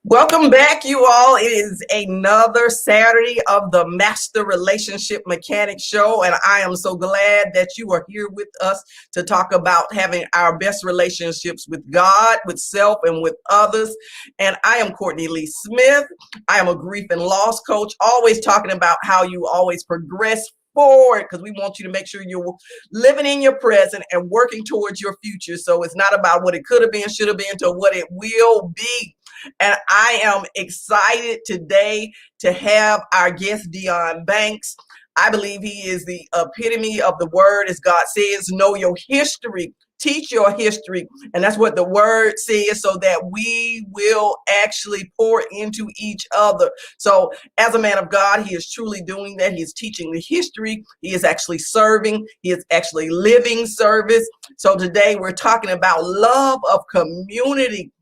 Welcome back, you all. It is another Saturday of the Master Relationship Mechanic Show, and I am so glad that you are here with us to talk about having our best relationships with God, with self, and with others. And I am Courtney Lee Smith. I am a grief and loss coach, always talking about how you always progress forward, because we want you to make sure you're living in your present and working towards your future. So it's not about what it could have been, should have been, to what it will be. And I am excited today to have our guest, Dion Banks. I believe he is the epitome of the word, as God says, know your history, teach your history. And that's what the word says, so that we will actually pour into each other. So as a man of God, he is truly doing that. He is teaching the history. He is actually serving. He is actually living service. So today we're talking about love of community.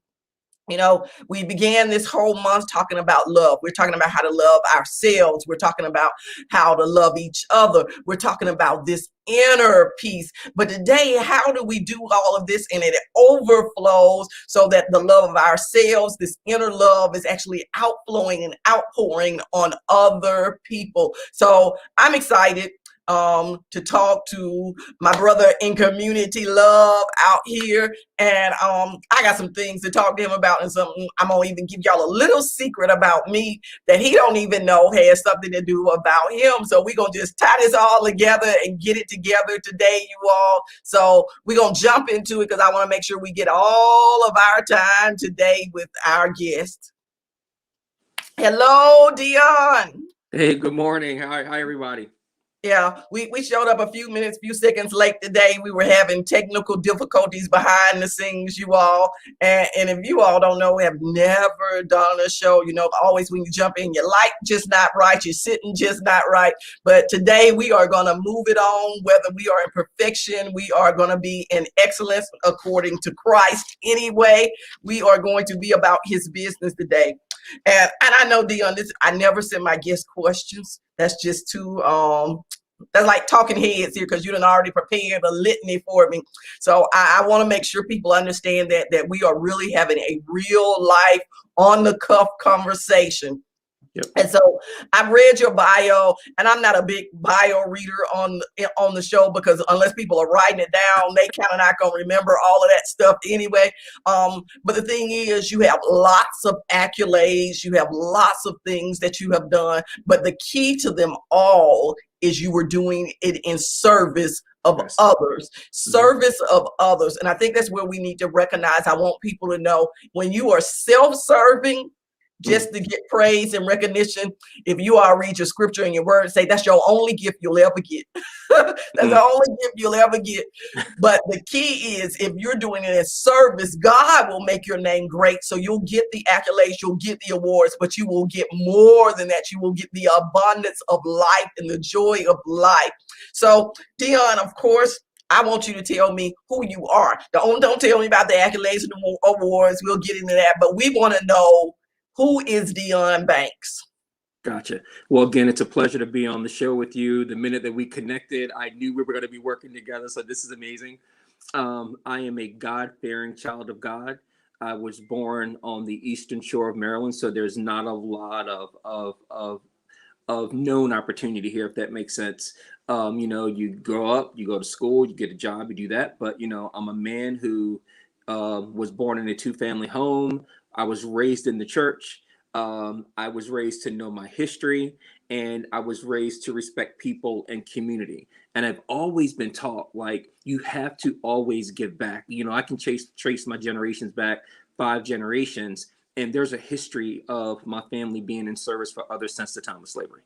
You know, we began this whole month talking about love. We're talking about how to love ourselves. We're talking about how to love each other. We're talking about this inner peace. But today, how do we do all of this and it overflows so that the love of ourselves, this inner love, is actually outflowing and outpouring on other people? So I'm excited to talk to my brother in community love out here, and I got some things to talk to him about, and something I'm gonna even give y'all a little secret about me that he don't even know has something to do about him. So we're gonna just tie this all together and get it together today, you all. So we're gonna jump into it, because I want to make sure we get all of our time today with our guest. Hello, Dion. Hey, good morning. Hi, everybody. Yeah, we showed up a few seconds late today. We were having technical difficulties behind the scenes, you all. And if you all don't know, we have never done a show, you know, always when you jump in, your light just not right, you're sitting just not right. But today we are going to move it on, whether we are in perfection, we are going to be in excellence according to Christ anyway. We are going to be about his business today. And I know, Dion, I never send my guest questions. That's just too that's like talking heads here, because you done already prepared a litany for me. So I want to make sure people understand that we are really having a real life, on the cuff conversation. Yep. And so I've read your bio, and I'm not a big bio reader on the show, because unless people are writing it down, they kind of not gonna remember all of that stuff anyway. But the thing is, you have lots of accolades, you have lots of things that you have done, but the key to them all is you were doing it in service of others, service of others. And I think that's where we need to recognize. I want people to know, when you are self-serving, just to get praise and recognition, if you all read your scripture and your word, say that's your only gift you'll ever get. That's the only gift you'll ever get. But the key is, if you're doing it as service, God will make your name great. So you'll get the accolades, you'll get the awards, but you will get more than that. You will get the abundance of life and the joy of life. So Dion, of course, I want you to tell me who you are. Don't tell me about the accolades and the awards. We'll get into that. But we want to know, who is Dion Banks? Gotcha. Well, again, it's a pleasure to be on the show with you. The minute that we connected, I knew we were going to be working together. So this is amazing. I am a God-fearing child of God. I was born on the eastern shore of Maryland, so there's not a lot of known opportunity here, if that makes sense. You know, you grow up, you go to school, you get a job, you do that. But, you know, I'm a man who was born in a two-family home. I was raised in the church. I was raised to know my history, and I was raised to respect people and community. And I've always been taught, like, you have to always give back. You know, I can trace my generations back 5 generations, and there's a history of my family being in service for others since the time of slavery.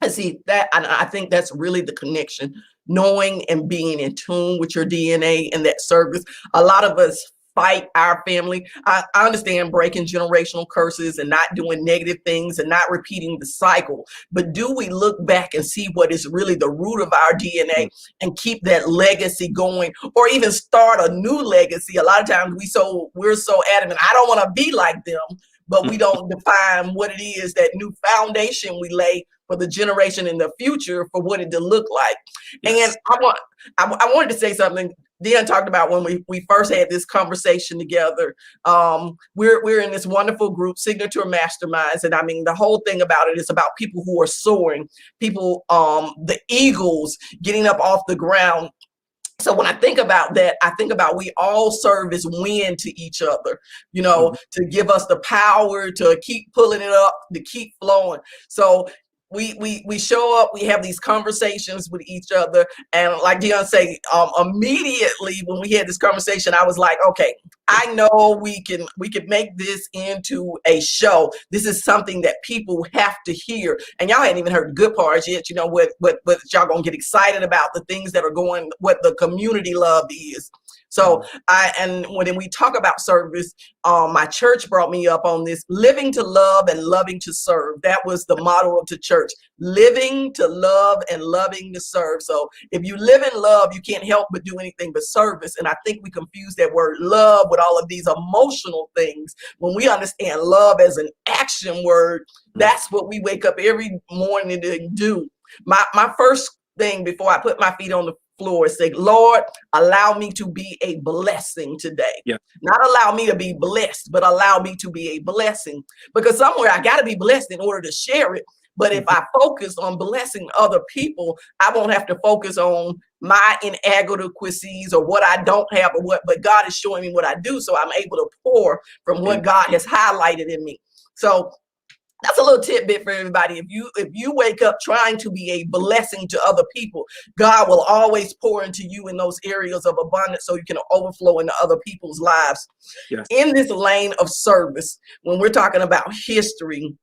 And see that, I think that's really the connection, knowing and being in tune with your DNA and that service. A lot of us fight our family. I understand breaking generational curses and not doing negative things and not repeating the cycle. But do we look back and see what is really the root of our DNA and keep that legacy going, or even start a new legacy? A lot of times we're so adamant, I don't want to be like them, but we don't define what it is, that new foundation we lay for the generation in the future for what it to look like. Yes. And I wanted to say something. Dion talked about when we first had this conversation together. We're in this wonderful group, Signature Masterminds, and I mean the whole thing about it is about people who are soaring, people, the eagles getting up off the ground. So when I think about that, I think about we all serve as wind to each other, you know, to give us the power to keep pulling it up, to keep flowing. So we show up, we have these conversations with each other, and like Dion say, immediately when we had this conversation, I was like, okay, I know we can make this into a show. This is something that people have to hear, and y'all hadn't even heard the good parts yet. You know what y'all gonna get excited about, the things that are going, what the community love is. So and when we talk about service, my church brought me up on this: living to love and loving to serve. That was the motto of the church: living to love and loving to serve. So if you live in love, you can't help but do anything but service. And I think we confuse that word love with all of these emotional things. When we understand love as an action word, that's what we wake up every morning to do. My first thing before I put my feet on the floor, say, Lord, allow me to be a blessing today. Yeah. Not allow me to be blessed, but allow me to be a blessing. Because somewhere I got to be blessed in order to share it. But if I focus on blessing other people, I won't have to focus on my inadequacies or what I don't have or what, but God is showing me what I do. So I'm able to pour from what God has highlighted in me. So that's a little tidbit for everybody. If you wake up trying to be a blessing to other people, God will always pour into you in those areas of abundance so you can overflow into other people's lives. Yes. In this lane of service, when we're talking about history,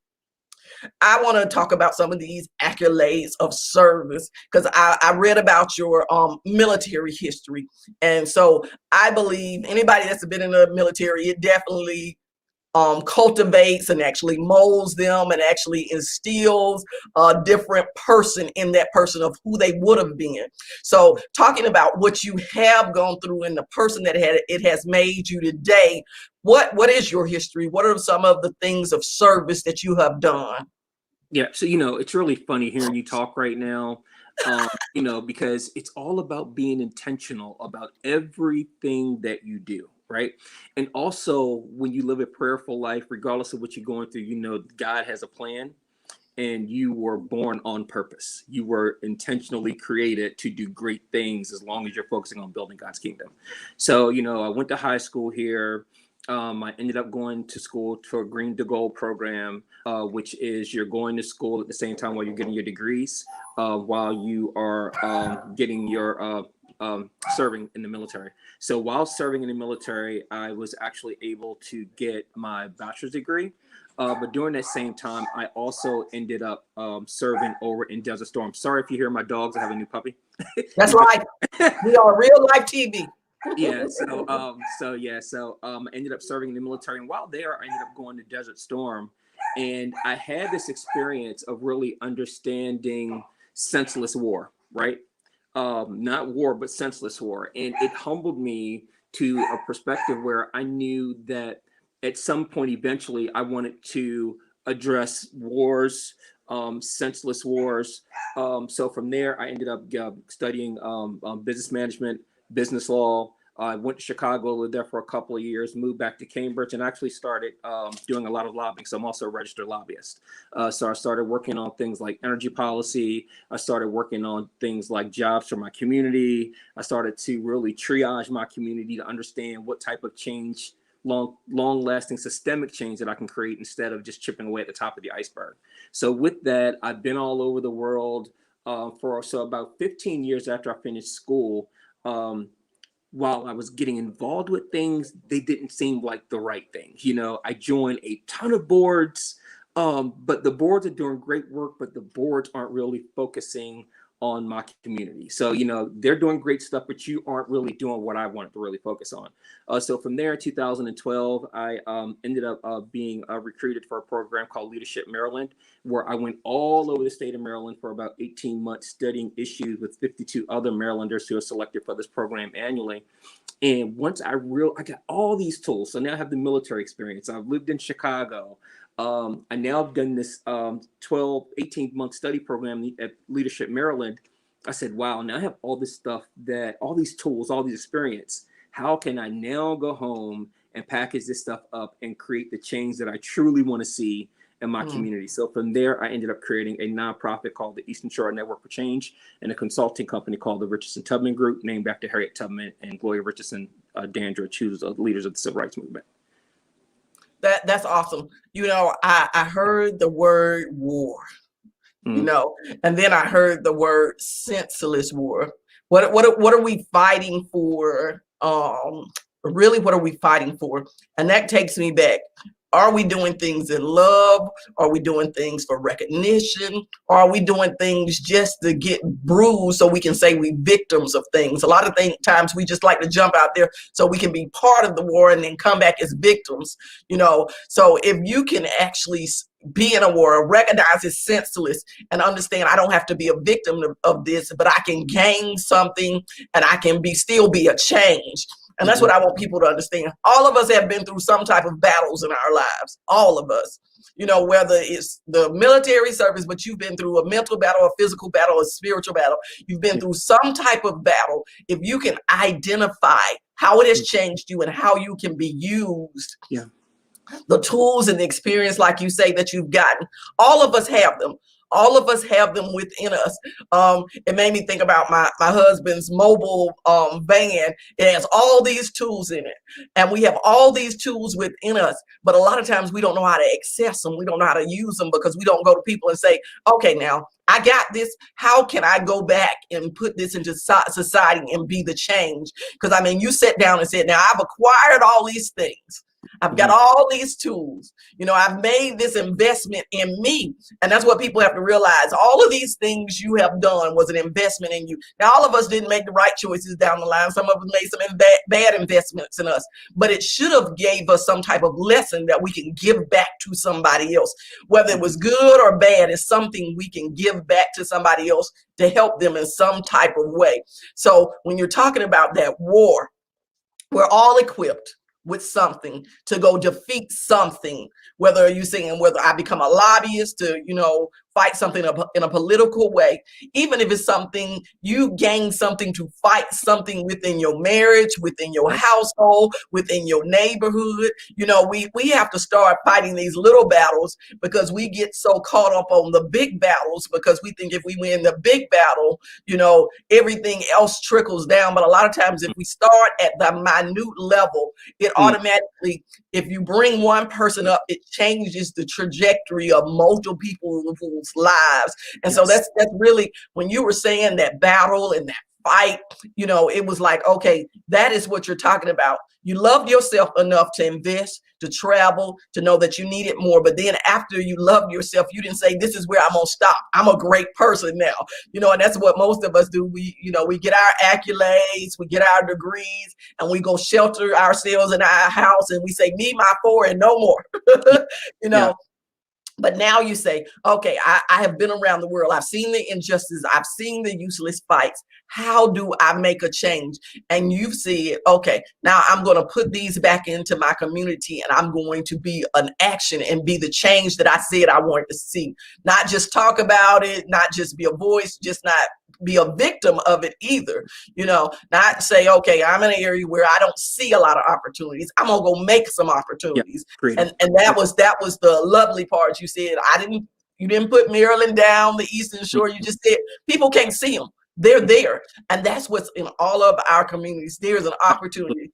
I want to talk about some of these accolades of service, because I read about your military history. And so I believe anybody that's been in the military, it definitely cultivates and actually molds them and actually instills a different person in that person of who they would have been. So talking about what you have gone through and the person that it has made you today, what is your history? What are some of the things of service that you have done? Yeah, so it's really funny hearing you talk right now, because it's all about being intentional about everything that you do, right? And also, when you live a prayerful life, regardless of what you're going through, God has a plan, and you were born on purpose. You were intentionally created to do great things as long as you're focusing on building God's kingdom. So, I went to high school here. I ended up going to school for a Green to Gold program, which is you're going to school at the same time while you're getting your degrees, while you are getting your serving in the military. So while serving in the military, I was actually able to get my bachelor's degree. But during that same time, I also ended up serving over in Desert Storm. Sorry if you hear my dogs. I have a new puppy. That's right. We are real life TV. Yeah. So I ended up serving in the military, and while there, I ended up going to Desert Storm, and I had this experience of really understanding senseless war, right? Not war, but senseless war, and it humbled me to a perspective where I knew that at some point, eventually, I wanted to address wars, senseless wars. So from there, I ended up studying business management, business law. I went to Chicago, lived there for a couple of years, moved back to Cambridge, and actually started doing a lot of lobbying. So I'm also a registered lobbyist. So I started working on things like energy policy. I started working on things like jobs for my community. I started to really triage my community to understand what type of change, long-lasting systemic change that I can create instead of just chipping away at the top of the iceberg. So with that, I've been all over the world for about 15 years after I finished school. While I was getting involved with things, they didn't seem like the right thing. I joined a ton of boards, but the boards are doing great work, but the boards aren't really focusing on my community. So, they're doing great stuff, but you aren't really doing what I wanted to really focus on. So from there in 2012, I ended up being recruited for a program called Leadership Maryland, where I went all over the state of Maryland for about 18 months studying issues with 52 other Marylanders who are selected for this program annually. And once I got all these tools. So now I have the military experience. I've lived in Chicago. I now have done this 18-month study program at Leadership Maryland. I said, wow, now I have all this stuff, all these tools, all these experience. How can I now go home and package this stuff up and create the change that I truly want to see in my community? So from there, I ended up creating a nonprofit called the Eastern Shore Network for Change, and a consulting company called the Richardson Tubman Group, named after Harriet Tubman and Gloria Richardson Dandridge, who was the leaders of the Civil Rights Movement. That's awesome. You know, I heard the word war, you know, and then I heard the word senseless war. What are we fighting for? Really, what are we fighting for? And that takes me back. Are we doing things in love? Are we doing things for recognition? Or are we doing things just to get bruised so we can say we victims of things? A lot of times we just like to jump out there so we can be part of the war and then come back as victims, you know? So if you can actually be in a war, recognize it's senseless, and understand I don't have to be a victim of this, but I can gain something, and I can still be a change. And that's what I want people to understand. All of us have been through some type of battles in our lives. All of us, you know, whether it's the military service, but you've been through a mental battle, a physical battle, a spiritual battle. You've been through some type of battle. If you can identify how it has changed you and how you can be used, the tools and the experience, like you say, that you've gotten, all of us have them. All of us have them within us. It made me think about my husband's mobile van. It has all these tools in it, and we have all these tools within us. But a lot of times we don't know how to access them. We don't know how to use them because we don't go to people and say, okay, now I got this. How can I go back and put this into society and be the change? Because I mean, you sat down and said, now I've acquired all these things. I've got all these tools, you know, I've made this investment in me. And that's what people have to realize. All of these things you have done was an investment in you. Now, all of us didn't make the right choices down the line. Some of us made some bad investments in us, but it should have gave us some type of lesson that we can give back to somebody else. Whether it was good or bad, it's something we can give back to somebody else to help them in some type of way. So when you're talking about that war, we're all equipped with something to go defeat something, whether you're saying whether I become a lobbyist to, you know, fight something in a political way, even if it's something you gain something to fight something within your marriage, within your household, within your neighborhood. You know, we have to start fighting these little battles because we get so caught up on the big battles because we think if we win the big battle, you know, everything else trickles down. But a lot of times if we start at the minute level, it automatically, if you bring one person up, it changes the trajectory of multiple people's lives. And so that's really, when you were saying that battle and that fight, you know, it was like, okay, that is what you're talking about. You loved yourself enough to invest, to travel, to know that you needed more. But then after you loved yourself, you didn't say, this is where I'm going to stop. I'm a great person now. You know, and that's what most of us do. We, you know, we get our accolades, we get our degrees, and we go shelter ourselves in our house and we say, me, my four, and no more, you know. But now you say, okay, I have been around the world. I've seen the injustice. I've seen the useless fights. How do I make a change? And you see it. Okay, now I'm going to put these back into my community and I'm going to be an action and be the change that I said I wanted to see. Not just talk about it, not just be a voice, just not be a victim of it either. You know, not say, okay, I'm in an area where I don't see a lot of opportunities. I'm going to go make some opportunities. And that was the lovely part. You said, you didn't put Maryland down, the Eastern Shore. You just said, people can't see them. They're there. And that's what's in all of our communities. There's an opportunity.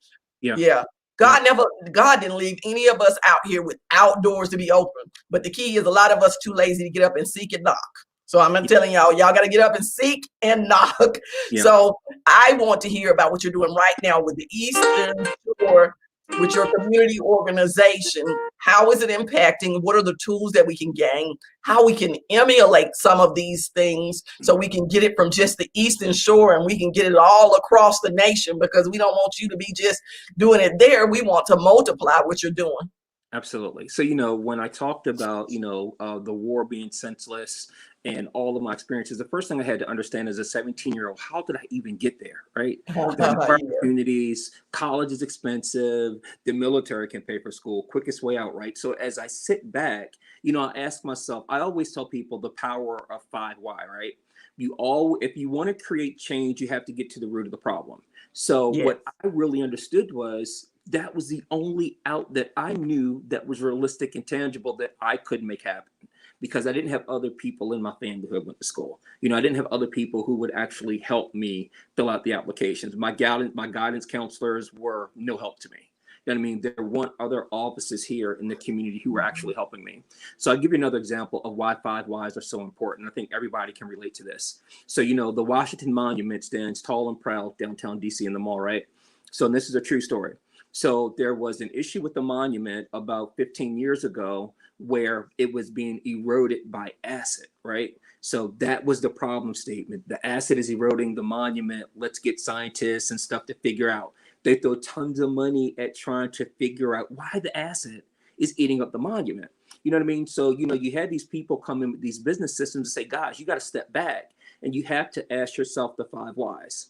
God didn't leave any of us out here with outdoors to be open. But the key is a lot of us too lazy to get up and seek and knock. So I'm telling y'all got to get up and seek and knock. So I want to hear about what you're doing right now with the Eastern Shore, with your community organization. How is it impacting? What are the tools that we can gain? How we can emulate some of these things so we can get it from just the Eastern Shore and we can get it all across the nation, because we don't want you to be just doing it there. We want to multiply what you're doing. Absolutely. So, you know, when I talked about, you know, the war being senseless and all of my experiences, the first thing I had to understand as a 17-year-old, how did I even get there, right? The opportunities, college is expensive, the military can pay for school, quickest way out, right? So as I sit back, you know, I ask myself, I always tell people the power of 5 why, right? If you want to create change, you have to get to the root of the problem. So Yes. what I really understood was that was the only out that I knew that was realistic and tangible that I could make happen, because I didn't have other people in my family who went to school. I didn't have other people who would actually help me fill out the applications. My guidance counselors were no help to me. You know what I mean? There weren't other offices here in the community who were actually helping me. So I'll give you another example of why 5 whys are so important. I think everybody can relate to this. So, the Washington Monument stands tall and proud downtown DC in the mall, right? So this is a true story. So there was an issue with the monument about 15 years ago where it was being eroded by acid, right? So that was the problem statement. The acid is eroding the monument. Let's get scientists and stuff to figure out. They throw tons of money at trying to figure out why the acid is eating up the monument. You know what I mean? So, you had these people come in with these business systems and say, guys, you got to step back and you have to ask yourself the 5 whys.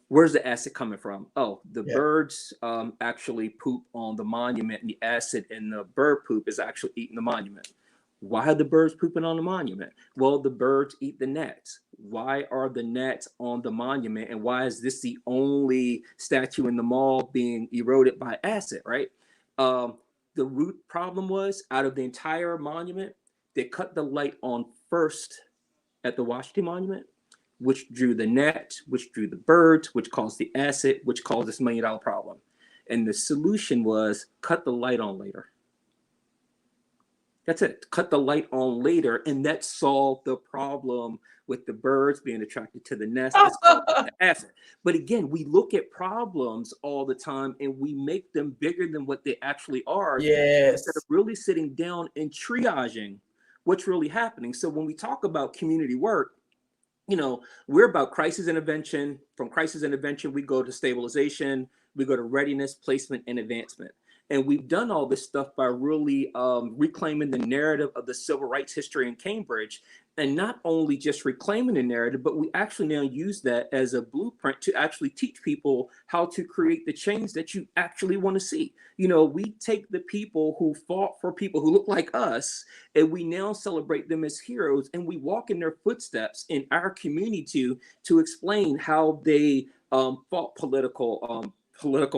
Where's the acid coming from? Oh, the birds actually poop on the monument, and the acid in the bird poop is actually eating the monument. Why are the birds pooping on the monument? Well, the birds eat the gnats. Why are the gnats on the monument? And why is this the only statue in the mall being eroded by acid, right? The root problem was, out of the entire monument, they cut the light on first at the Washington Monument, which drew the gnat, which drew the birds, which caused the acid, which caused this $1 million problem. And the solution was cut the light on later. That's it. Cut the light on later, and that solved the problem with the birds being attracted to the nest. The acid. But again, we look at problems all the time and we make them bigger than what they actually are. Yes. Instead of really sitting down and triaging what's really happening. So when we talk about community work, we're about crisis intervention. From crisis intervention, we go to stabilization, we go to readiness, placement, and advancement. And we've done all this stuff by really reclaiming the narrative of the civil rights history in Cambridge. And not only just reclaiming the narrative, but we actually now use that as a blueprint to actually teach people how to create the change that you actually want to see. We take the people who fought for people who look like us, and we now celebrate them as heroes, and we walk in their footsteps in our community to explain how they fought political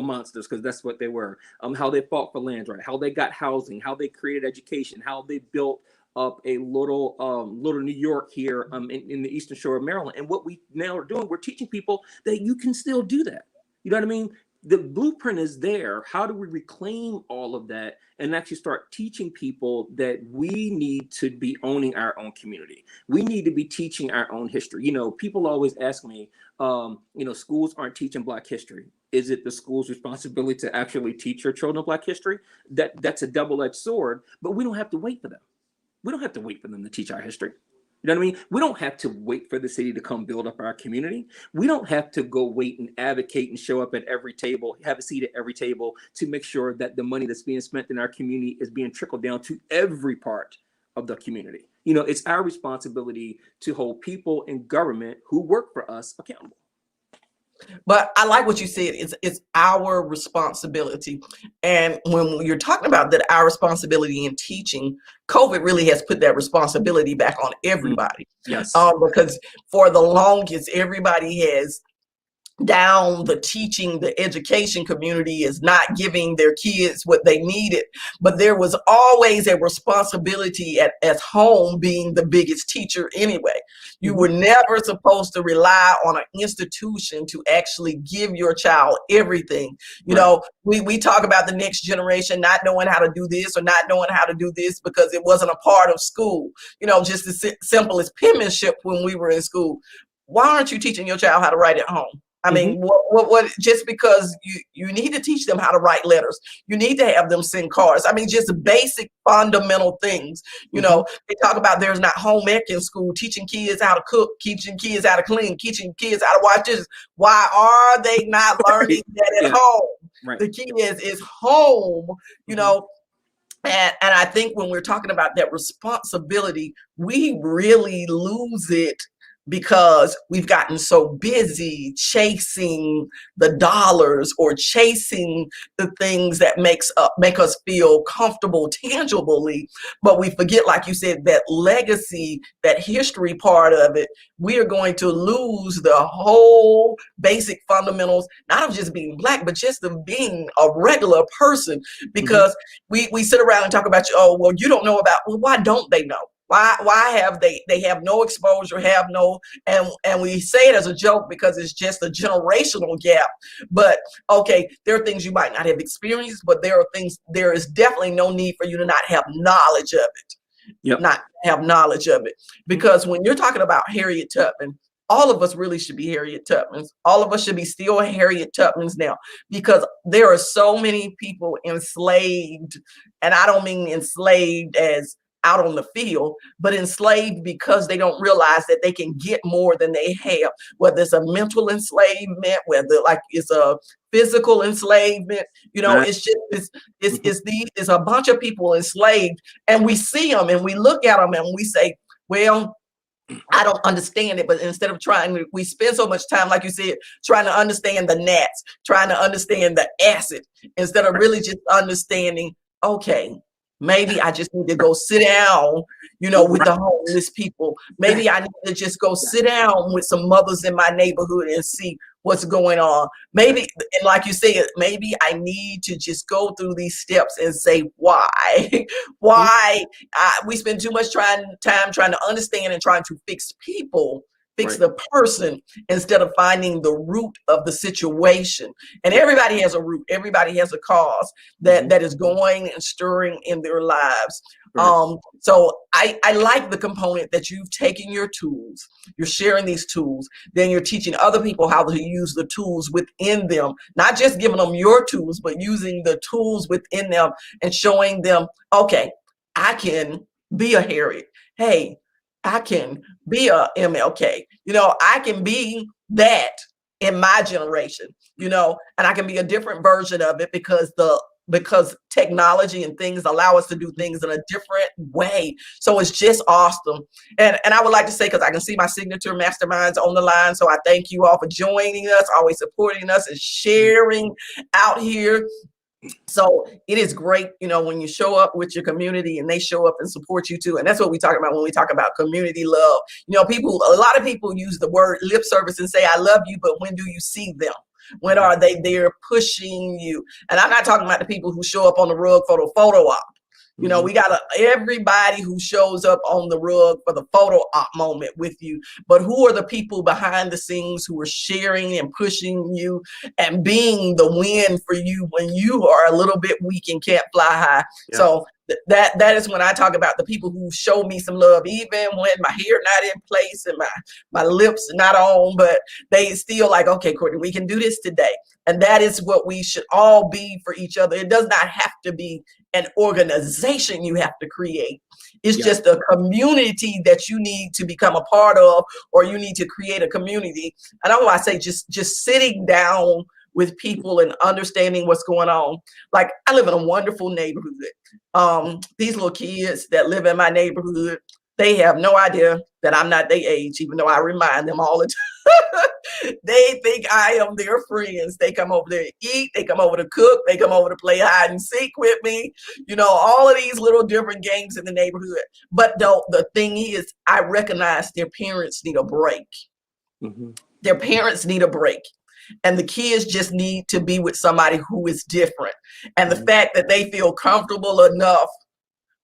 monsters, because that's what they were, how they fought for land right, how they got housing, how they created education, how they built up a little New York here in the Eastern Shore of Maryland. And what we now are doing, we're teaching people that you can still do that. You know what I mean? The blueprint is there. How do we reclaim all of that and actually start teaching people that we need to be owning our own community? We need to be teaching our own history. People always ask me, schools aren't teaching Black history. Is it the school's responsibility to actually teach your children Black history? That's a double-edged sword, but we don't have to wait for them. We don't have to wait for them to teach our history. You know what I mean? We don't have to wait for the city to come build up our community. We don't have to go wait and advocate and show up at every table, have a seat at every table to make sure that the money that's being spent in our community is being trickled down to every part of the community. It's our responsibility to hold people in government who work for us accountable. But I like what you said. It's our responsibility. And when you're talking about that, our responsibility in teaching, COVID really has put that responsibility back on everybody. Yes. Because for the longest, everybody has down the teaching, the education community is not giving their kids what they needed. But there was always a responsibility at home being the biggest teacher anyway. You were never supposed to rely on an institution to actually give your child everything. We talk about the next generation not knowing how to do this or not knowing how to do this because it wasn't a part of school. Just as simple as penmanship when we were in school. Why aren't you teaching your child how to write at home? I mean, what? Just because you need to teach them how to write letters, you need to have them send cards. I mean, just basic fundamental things. They talk about there's not home ec in school, teaching kids how to cook, teaching kids how to clean, teaching kids how to watch this. Why are they not learning that at home? Right. The kids is home, And I think when we're talking about that responsibility, we really lose it because we've gotten so busy chasing the dollars or chasing the things that make us feel comfortable tangibly, but we forget, like you said, that legacy, that history part of it. We are going to lose the whole basic fundamentals, not of just being Black, but just of being a regular person, because we sit around and talk about, oh, well, you don't know about, well, why don't they know? Why have they have no exposure, have no, and we say it as a joke because it's just a generational gap. But okay, there are things you might not have experienced, but there is definitely no need for you to not have knowledge of it. Yep. Not have knowledge of it. Because when you're talking about Harriet Tubman, all of us really should be Harriet Tubmans. All of us should be still Harriet Tubmans now, because there are so many people enslaved, and I don't mean enslaved as out on the field, but enslaved because they don't realize that they can get more than they have, whether it's a mental enslavement, whether like it's a physical enslavement, it's just it's a bunch of people enslaved, and we see them and we look at them and we say, well, I don't understand it. But instead of we spend so much time, like you said, trying to understand the gnats, trying to understand the acid, instead of really just understanding, okay, maybe I just need to go sit down, with the homeless people. Maybe I need to just go sit down with some mothers in my neighborhood and see what's going on. Maybe, and like you said, maybe I need to just go through these steps and say, why? Why? We spend too much time trying to understand and trying to fix people, fix the person, instead of finding the root of the situation. And everybody has a root. Everybody has a cause that is going and stirring in their lives. So I like the component that you've taken your tools, you're sharing these tools, then you're teaching other people how to use the tools within them, not just giving them your tools, but using the tools within them and showing them, okay, I can be a Harriet. Hey, I can be a MLK. I can be that in my generation, and I can be a different version of it because technology and things allow us to do things in a different way. So it's just awesome. And I would like to say, because I can see my signature masterminds on the line, so I thank you all for joining us, always supporting us and sharing out here. So it is great, when you show up with your community and they show up and support you too. And that's what we talk about when we talk about community love. A lot of people use the word lip service and say, I love you, but when do you see them? When are they there pushing you? And I'm not talking about the people who show up on the rug for the photo op. We got everybody who shows up on the rug for the photo op moment with you. But who are the people behind the scenes who are sharing and pushing you and being the wind for you when you are a little bit weak and can't fly high? Yeah. So that is when I talk about the people who show me some love, even when my hair not in place and my lips not on, but they still like, okay, Courtney, we can do this today. And that is what we should all be for each other. It does not have to be an organization you have to create. It's just a community that you need to become a part of, or you need to create a community. And I want to say just sitting down with people and understanding what's going on. Like, I live in a wonderful neighborhood. These little kids that live in my neighborhood, they have no idea that I'm not their age, even though I remind them all the time. They think I am their friends. They come over there to eat. They come over to cook. They come over to play hide and seek with me. All of these little different games in the neighborhood. But the thing is, I recognize their parents need a break. Their parents need a break. And the kids just need to be with somebody who is different. And the fact that they feel comfortable enough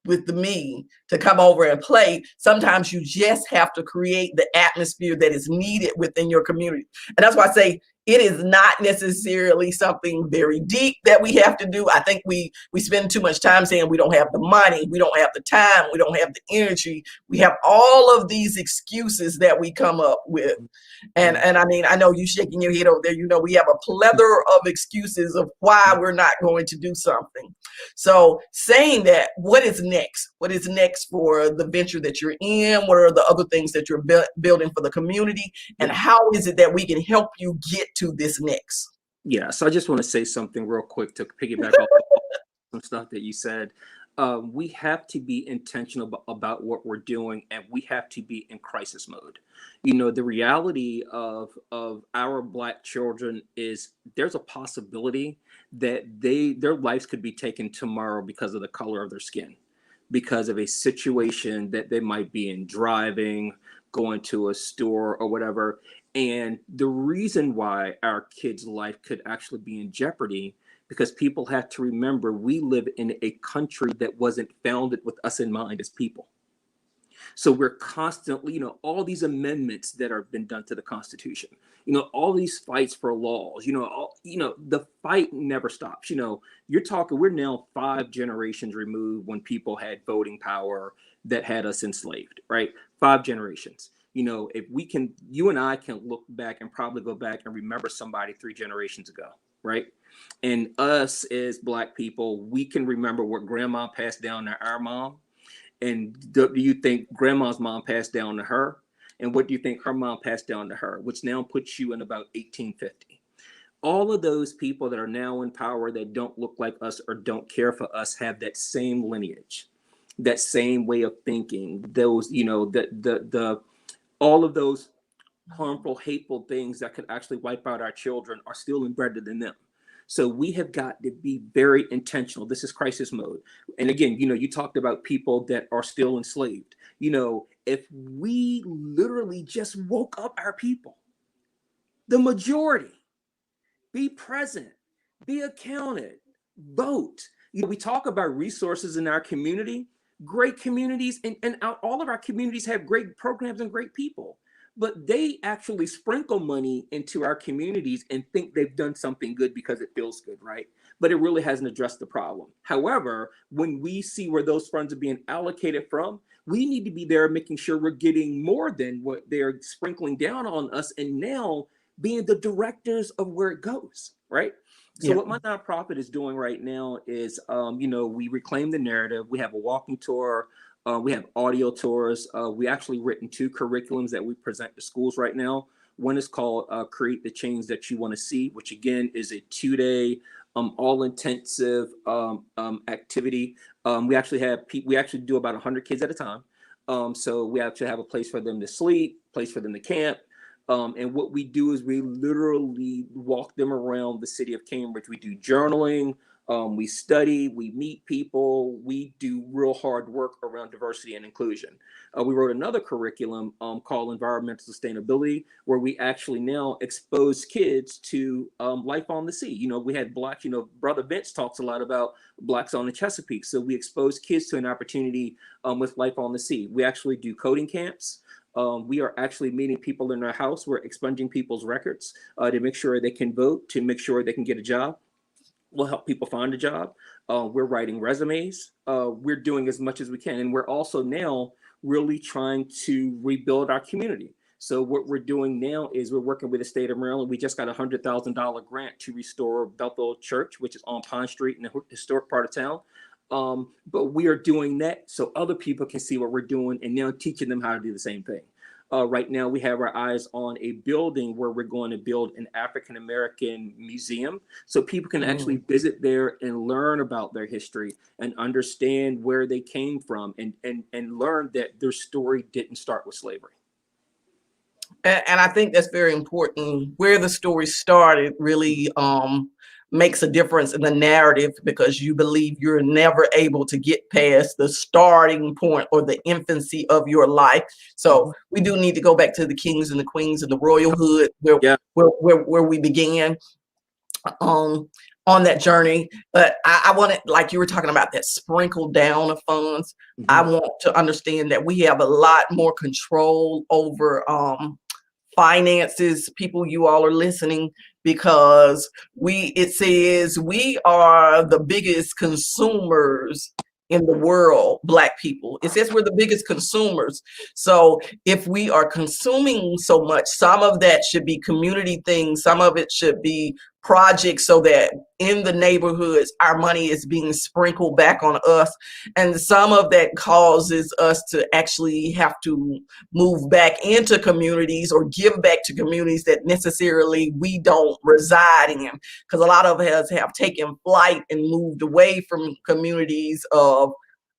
with me to come over and play, sometimes you just have to create the atmosphere that is needed within your community. And that's why I say it is not necessarily something very deep that we have to do. I think we spend too much time saying we don't have the money, we don't have the time, we don't have the energy. We have all of these excuses that we come up with. And I mean, I know you shaking your head over there. We have a plethora of excuses of why we're not going to do something. So saying that, what is next? What is next for the venture that you're in? What are the other things that you're building for the community? And how is it that we can help you get to this next? Yeah, so I just want to say something real quick to piggyback off some stuff that you said. We have to be intentional about what we're doing, and we have to be in crisis mode. The reality of our Black children is there's a possibility that their lives could be taken tomorrow because of the color of their skin, because of a situation that they might be in, driving, going to a store or whatever. And the reason why our kids' life could actually be in jeopardy, because people have to remember we live in a country that wasn't founded with us in mind as people. So we're constantly, all these amendments that have been done to the Constitution, all these fights for laws, the fight never stops. You're talking, we're now 5 generations removed when people had voting power that had us enslaved, right? 5 generations. If we can, you and I can look back and probably go back and remember somebody 3 generations ago, right? And us as Black people, we can remember what grandma passed down to our mom. And do you think grandma's mom passed down to her? And what do you think her mom passed down to her, which now puts you in about 1850? All of those people that are now in power that don't look like us or don't care for us have that same lineage, that same way of thinking. Those, all of those harmful, hateful things that could actually wipe out our children are still embedded in them. So we have got to be very intentional. This is crisis mode. And again, you talked about people that are still enslaved. If we literally just woke up our people, the majority, be present, be accounted, vote. We talk about resources in our community, great communities, and all of our communities have great programs and great people. But they actually sprinkle money into our communities and think they've done something good because it feels good, right? But it really hasn't addressed the problem. However, when we see where those funds are being allocated from, we need to be there making sure we're getting more than what they're sprinkling down on us, and now being the directors of where it goes, right? So what my nonprofit is doing right now is, we reclaim the narrative. We have a walking tour. We have audio tours. We actually written 2 curriculums that we present to schools right now. One is called Create the Change That You Want to See, which again is a 2-day all-intensive activity. We actually do about 100 kids at a time. So we actually have a place for them to sleep, place for them to camp. And what we do is we literally walk them around the city of Cambridge. We do journaling. We study, we meet people, we do real hard work around diversity and inclusion. We wrote another curriculum called Environmental Sustainability, where we actually now expose kids to life on the sea. We had Blacks, Brother Vince talks a lot about Blacks on the Chesapeake. So we expose kids to an opportunity with life on the sea. We actually do coding camps. We are actually meeting people in their house. We're expunging people's records to make sure they can vote, to make sure they can get a job. We'll help people find a job. We're writing resumes. We're doing as much as we can. And we're also now really trying to rebuild our community. So what we're doing now is we're working with the state of Maryland. We just got a $100,000 grant to restore Bethel Church, which is on Pine Street in the historic part of town. But we are doing that so other people can see what we're doing and now teaching them how to do the same thing. Right now, we have our eyes on a building where we're going to build an African-American museum so people can actually visit there and learn about their history and understand where they came from and learn that their story didn't start with slavery. And I think that's very important. Where the story started really makes a difference in the narrative, because you believe you're never able to get past the starting point or the infancy of your life. So we do need to go back to the kings and the queens and the royalhood where we began on that journey. But I wanted, like you were talking about, that sprinkle down of funds. I want to understand that we have a lot more control over finances. People, you all are listening, because it says we are the biggest consumers in the world, Black people. It says we're the biggest consumers. So if we are consuming so much, some of that should be community things, some of it should be projects, so that in the neighborhoods our money is being sprinkled back on us, and some of that causes us to actually have to move back into communities or give back to communities that necessarily we don't reside in, because a lot of us have taken flight and moved away from communities of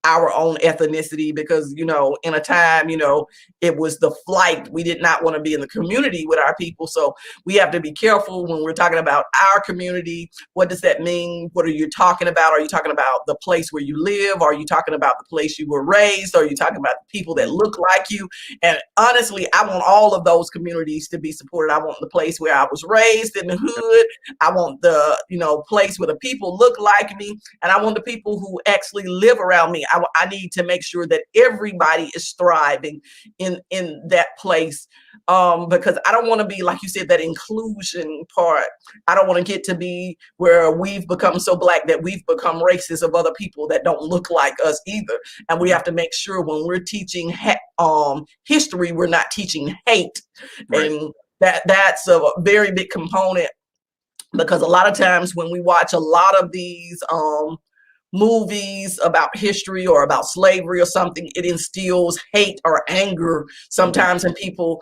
our own ethnicity, because, you know, in a time, you know, it was the flight. We did not want to be in the community with our people. So we have to be careful when we're talking about our community. What does that mean? What are you talking about? Are you talking about the place where you live? Are you talking about the place you were raised? Are you talking about the people that look like you? And honestly, I want all of those communities to be supported. I want the place where I was raised in the hood. I want the, you know, place where the people look like me. And I want the people who actually live around me. I need to make sure that everybody is thriving in that place, because I don't want to be, like you said, that inclusion part. I don't want to get to be where we've become so Black that we've become racist of other people that don't look like us either. And we have to make sure when we're teaching history, we're not teaching hate. Right. And that's a very big component, because a lot of times when we watch a lot of these movies about history or about slavery or something, it instills hate or anger sometimes in people.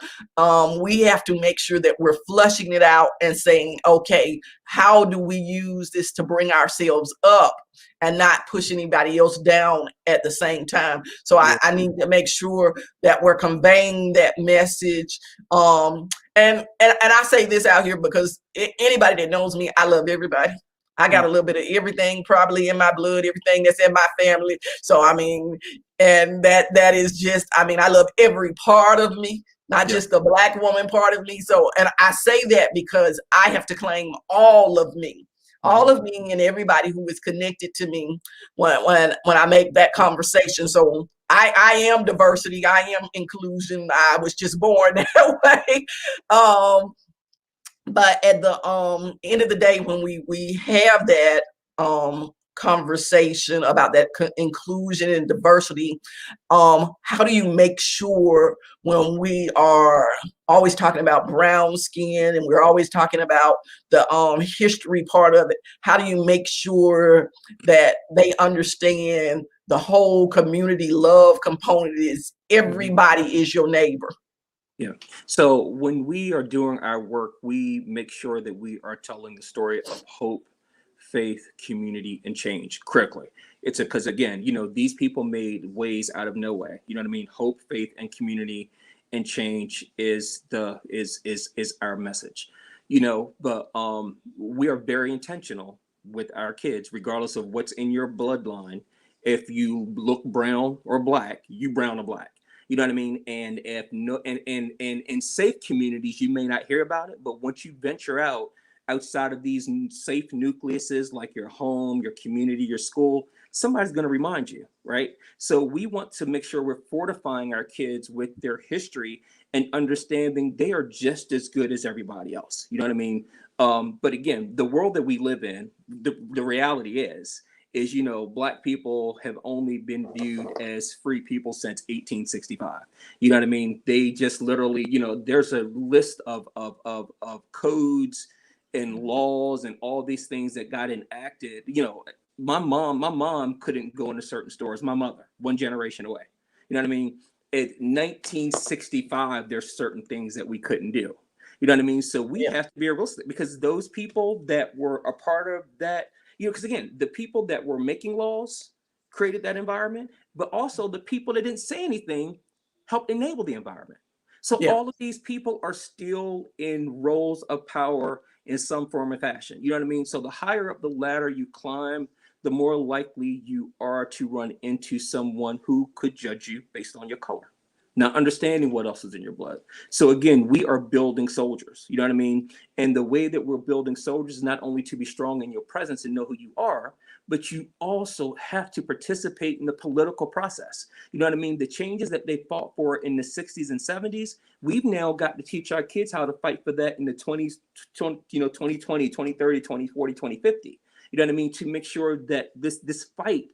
We have to make sure that we're flushing it out and saying, okay, how do we use this to bring ourselves up and not push anybody else down at the same time? So I need to make sure that we're conveying that message. And I say this out here because anybody that knows me, I love everybody. I got a little bit of everything probably in my blood, everything that's in my family. So, I mean, and that is just, I mean, I love every part of me, not just the Black woman part of me. So, and I say that because I have to claim all of me and everybody who is connected to me when I make that conversation. So I am diversity. I am inclusion. I was just born that way. But at the end of the day, when we have that conversation about that inclusion and diversity, how do you make sure, when we are always talking about brown skin and we're always talking about the history part of it, how do you make sure that they understand the whole community love component is everybody is your neighbor? Yeah. So when we are doing our work, we make sure that we are telling the story of hope, faith, community, and change correctly. It's because again, you know, these people made ways out of no way. You know what I mean? Hope, faith, and community and change is our message. You know, but we are very intentional with our kids, regardless of what's in your bloodline. If you look brown or Black, you brown or Black. You know what I mean? And if no, and in safe communities, you may not hear about it, but once you venture out outside of these safe nucleuses, like your home, your community, your school, somebody's going to remind you, right? So we want to make sure we're fortifying our kids with their history and understanding they are just as good as everybody else. You know what I mean? But again, the world that we live in, the reality is, you know, Black people have only been viewed as free people since 1865. You know what I mean? They just literally, you know, there's a list of codes and laws and all these things that got enacted. You know, my mom couldn't go into certain stores. My mother, one generation away. You know what I mean? In 1965, there's certain things that we couldn't do. You know what I mean? So we have to be realistic, because those people that were a part of that, you know, because again, the people that were making laws created that environment, but also the people that didn't say anything helped enable the environment. So all of these people are still in roles of power in some form or fashion. You know what I mean? So the higher up the ladder you climb, the more likely you are to run into someone who could judge you based on your color, not understanding what else is in your blood. So again, we are building soldiers, you know what I mean? And the way that we're building soldiers is not only to be strong in your presence and know who you are, but you also have to participate in the political process. You know what I mean? The changes that they fought for in the 60s and 70s, we've now got to teach our kids how to fight for that in the 20s, 2020, 2030, 2040, 2050. You know what I mean? To make sure that this fight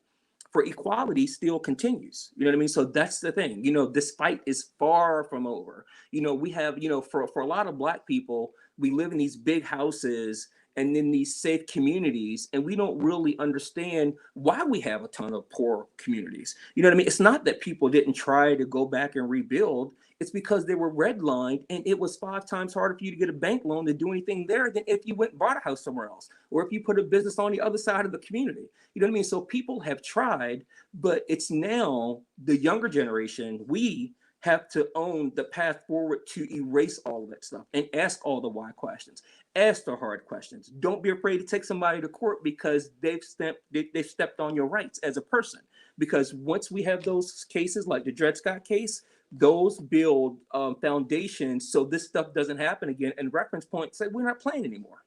for equality still continues. You know what I mean? So that's the thing. You know, this fight is far from over. You know, we have, you know, for a lot of Black people, we live in these big houses and in these safe communities, and we don't really understand why we have a ton of poor communities. You know what I mean? It's not that people didn't try to go back and rebuild. It's because they were redlined, and it was 5 times harder for you to get a bank loan to do anything there than if you went and bought a house somewhere else, or if you put a business on the other side of the community. You know what I mean? So people have tried, but it's now the younger generation, we have to own the path forward to erase all of that stuff and ask all the why questions, ask the hard questions. Don't be afraid to take somebody to court because they've stepped on your rights as a person. Because once we have those cases like the Dred Scott case, those build foundations so this stuff doesn't happen again, and reference points say we're not playing anymore.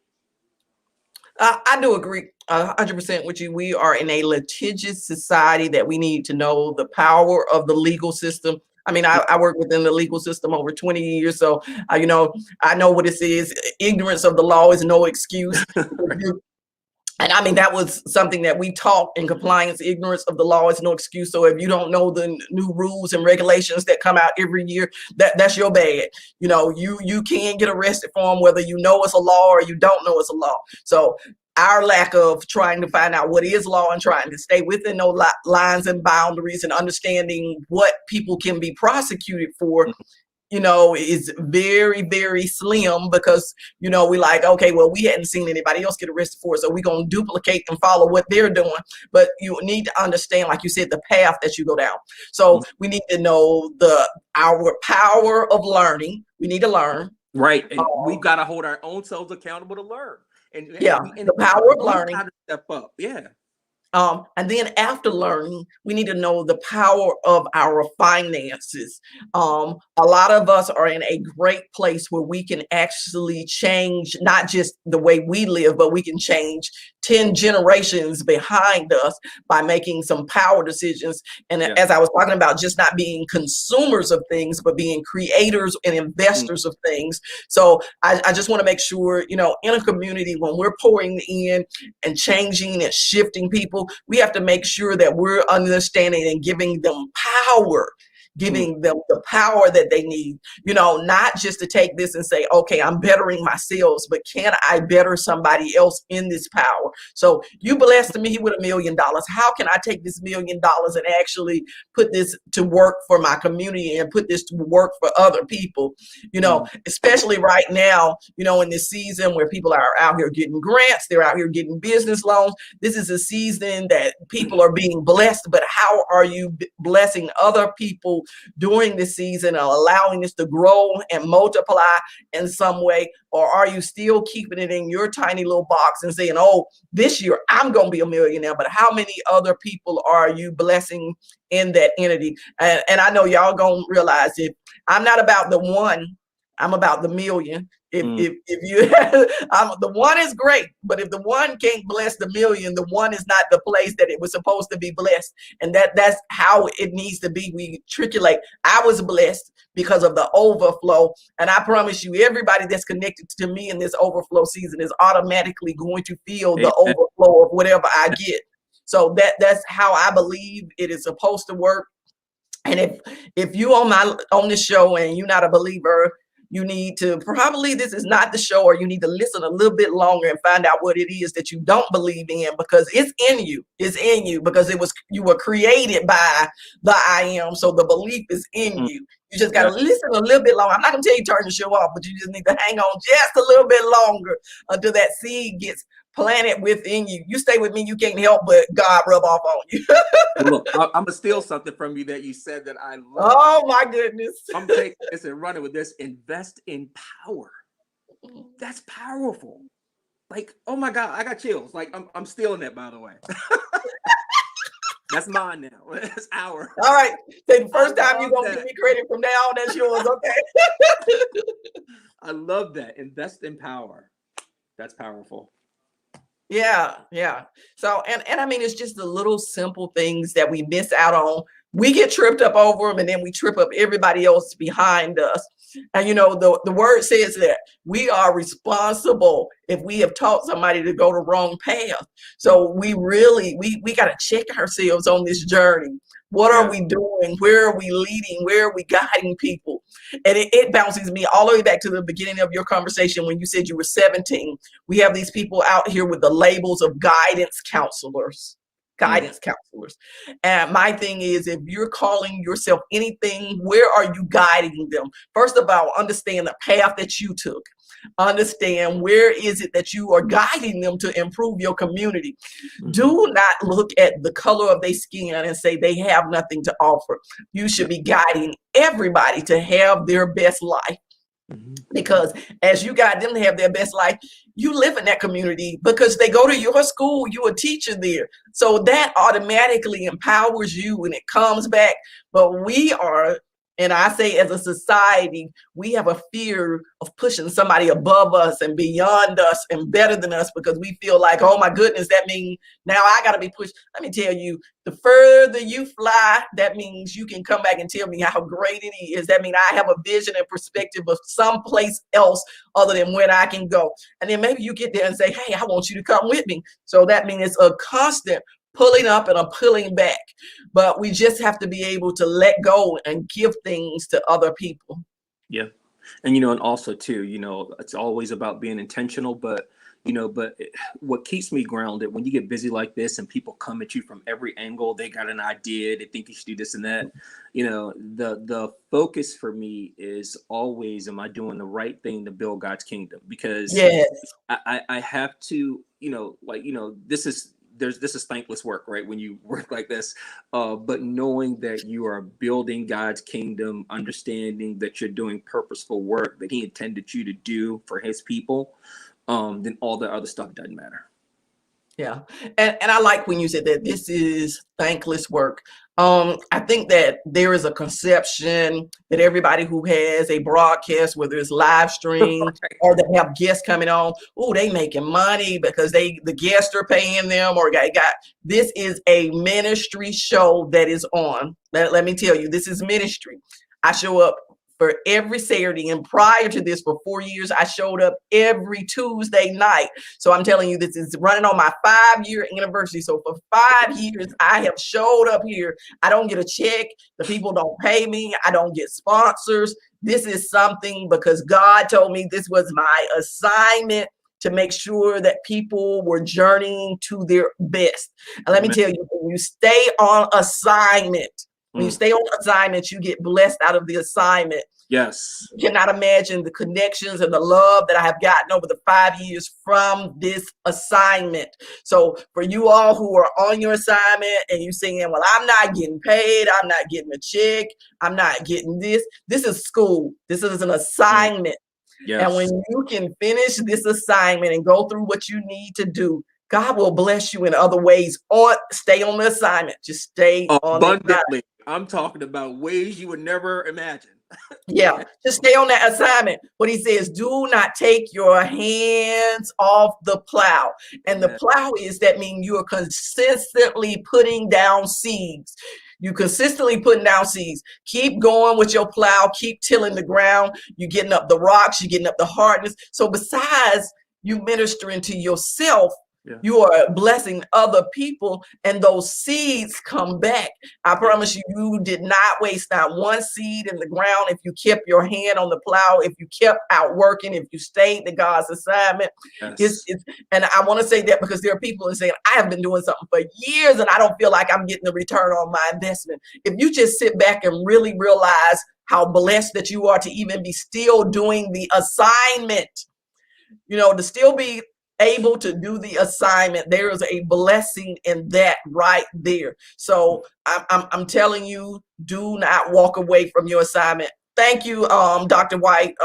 I do agree 100% with you. We are in a litigious society that we need to know the power of the legal system. I mean, I work within the legal system over 20 years, so you know, I know what it is. Ignorance of the law is no excuse. And I mean, that was something that we taught in compliance. Ignorance of the law is no excuse. So if you don't know the new rules and regulations that come out every year, that's your bad. You know, you can get arrested for them, whether you know it's a law or you don't know it's a law. So our lack of trying to find out what is law and trying to stay within those lines and boundaries and understanding what people can be prosecuted for, you know, is very, very slim, because, you know, we like, okay, well, we hadn't seen anybody else get arrested for it, so we're going to duplicate and follow what they're doing. But you need to understand, like you said, the path that you go down. So we need to know our power of learning. We need to learn. Right. And we've got to hold our own selves accountable to learn. And the power of learning. How to step up. Yeah. And then after learning, we need to know the power of our finances. A lot of us are in a great place where we can actually change not just the way we live, but we can change 10 generations behind us by making some power decisions. And as I was talking about, just not being consumers of things, but being creators and investors of things. So I just want to make sure, you know, in a community, when we're pouring in and changing and shifting people, we have to make sure that we're understanding and giving them power, giving them the power that they need, you know, not just to take this and say, okay, I'm bettering myself, but can I better somebody else in this power? So you blessed me with $1 million. How can I take this $1 million and actually put this to work for my community and put this to work for other people? You know, especially right now, you know, in this season where people are out here getting grants, they're out here getting business loans. This is a season that people are being blessed, but how are you blessing other people during this season and allowing this to grow and multiply in some way? Or are you still keeping it in your tiny little box and saying, oh, this year I'm going to be a millionaire? But how many other people are you blessing in that entity? And I know y'all going to realize it. I'm not about the one, I'm about the million. If you the one is great, but if the one can't bless the million, the one is not the place that it was supposed to be blessed. And that's how it needs to be. We triculate. I was blessed because of the overflow. And I promise you, everybody that's connected to me in this overflow season is automatically going to feel the overflow of whatever I get. So that's how I believe it is supposed to work. And if you on this show and you're not a believer, you need to probably, this is not the show, or you need to listen a little bit longer and find out what it is that you don't believe in, because it's in you. It's in you because you were created by the I am. So the belief is in you. You just got to listen a little bit longer. I'm not going to tell you turn the show off, but you just need to hang on just a little bit longer until that seed gets planted within you. You stay with me, you can't help but God rub off on you. Look, I'm going to steal something from you that you said that I love. Oh my goodness. I'm taking this and running with this. Invest in power. That's powerful. Like, oh my God, I got chills. Like, I'm stealing that, by the way. That's mine now. That's ours. All right. So the first time you're going to give me credit from now on, that's yours, okay? I love that. Invest in power. That's powerful. Yeah. So, and I mean, it's just the little simple things that we miss out on. We get tripped up over them, and then we trip up everybody else behind us. And, you know, the word says that we are responsible if we have taught somebody to go the wrong path. So we really, we got to check ourselves on this journey. What Yeah. are we doing? Where are we leading? Where are we guiding people? And it bounces me all the way back to the beginning of your conversation when you said you were 17. We have these people out here with the labels of guidance counselors. Guidance counselors. And my thing is, if you're calling yourself anything, where are you guiding them? First of all, understand the path that you took. Understand where is it that you are guiding them to improve your community. Do not look at the color of their skin and say they have nothing to offer. You should be guiding everybody to have their best life. Because as you guide them to have their best life, you live in that community because they go to your school, you're a teacher there. So that automatically empowers you and it comes back. But we are, and I say as a society, we have a fear of pushing somebody above us and beyond us and better than us because we feel like, oh my goodness, that means now I got to be pushed. Let me tell you, the further you fly, that means you can come back and tell me how great it is. That means I have a vision and perspective of someplace else other than where I can go. And then maybe you get there and say, hey, I want you to come with me. So that means it's a constant pulling up and a pulling back. But we just have to be able to let go and give things to other people. Yeah. And, and also too, it's always about being intentional, but what keeps me grounded when you get busy like this and people come at you from every angle, they got an idea, they think you should do this and that, the focus for me is always, am I doing the right thing to build God's kingdom? Because yes. I have to, this is thankless work, right? When you work like this, but knowing that you are building God's kingdom, understanding that you're doing purposeful work that he intended you to do for his people, then all the other stuff doesn't matter. Yeah. And I like when you said that this is thankless work. I think that there is a conception that everybody who has a broadcast, whether it's live stream or they have guests coming on, oh, they making money because the guests are paying them or this is a ministry show that is on. Let me tell you, this is ministry. I show up for every Saturday, and prior to this, for 4 years, I showed up every Tuesday night. So I'm telling you, this is running on my 5-year anniversary. So for 5 years, I have showed up here. I don't get a check. The people don't pay me. I don't get sponsors. This is something because God told me this was my assignment to make sure that people were journeying to their best. And let me tell you, when you stay on assignment, when you stay on assignment, you get blessed out of the assignment. Yes. You cannot imagine the connections and the love that I have gotten over the 5 years from this assignment. So for you all who are on your assignment and you saying, well, I'm not getting paid, I'm not getting a check, I'm not getting this. This is school. This is an assignment. Yes. And when you can finish this assignment and go through what you need to do, God will bless you in other ways. Or stay on the assignment. Just stay on the assignment. I'm talking about ways you would never imagine. Yeah, just stay on that assignment. What he says, do not take your hands off the plow. And the plow that means you are consistently putting down seeds. You consistently putting down seeds. Keep going with your plow. Keep tilling the ground. You're getting up the rocks. You're getting up the hardness. So besides you ministering to yourself, you are blessing other people, and those seeds come back. I promise you, you did not waste not one seed in the ground if you kept your hand on the plow, if you kept out working, if you stayed to God's assignment. Yes. And I want to say that because there are people who are saying, I have been doing something for years and I don't feel like I'm getting the return on my investment. If you just sit back and really realize how blessed that you are to even be still doing the assignment, to still be able to do the assignment, there is a blessing in that right there. So I'm telling you, do not walk away from your assignment. Thank you, Dr. White.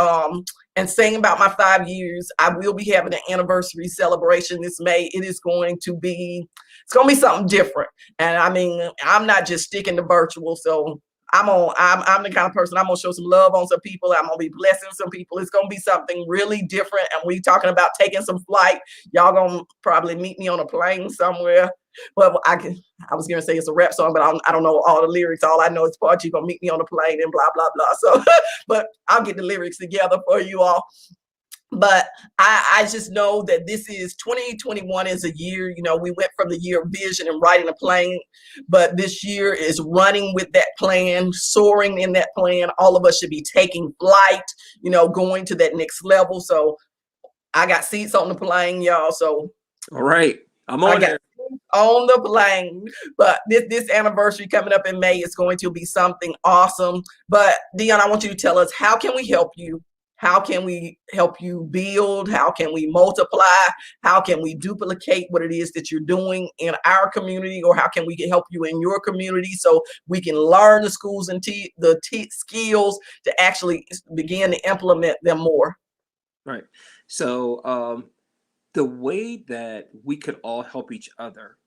And saying about my 5 years, I will be having an anniversary celebration this May. It's going to be something different. And I mean, I'm not just sticking to virtual. So I'm the kind of person, I'm going to show some love on some people. I'm going to be blessing some people. It's going to be something really different. And we talking about taking some flight. Y'all going to probably meet me on a plane somewhere. Well, I was going to say it's a rap song, but I don't know all the lyrics. All I know is part you're going to meet me on a plane and blah, blah, blah. So, but I'll get the lyrics together for you all. But I just know that this is 2021 is a year, we went from the year of vision and writing a plan, but this year is running with that plan, soaring in that plan. All of us should be taking flight, going to that next level. So I got seats on the plane, y'all. So all right, I'm I on got there. on the plane. But this anniversary coming up in May is going to be something awesome. But Dion, I want you to tell us, how can we help you? How can we help you build? How can we multiply? How can we duplicate what it is that you're doing in our community? Or how can we help you in your community so we can learn the schools and the skills to actually begin to implement them more? Right. So the way that we could all help each other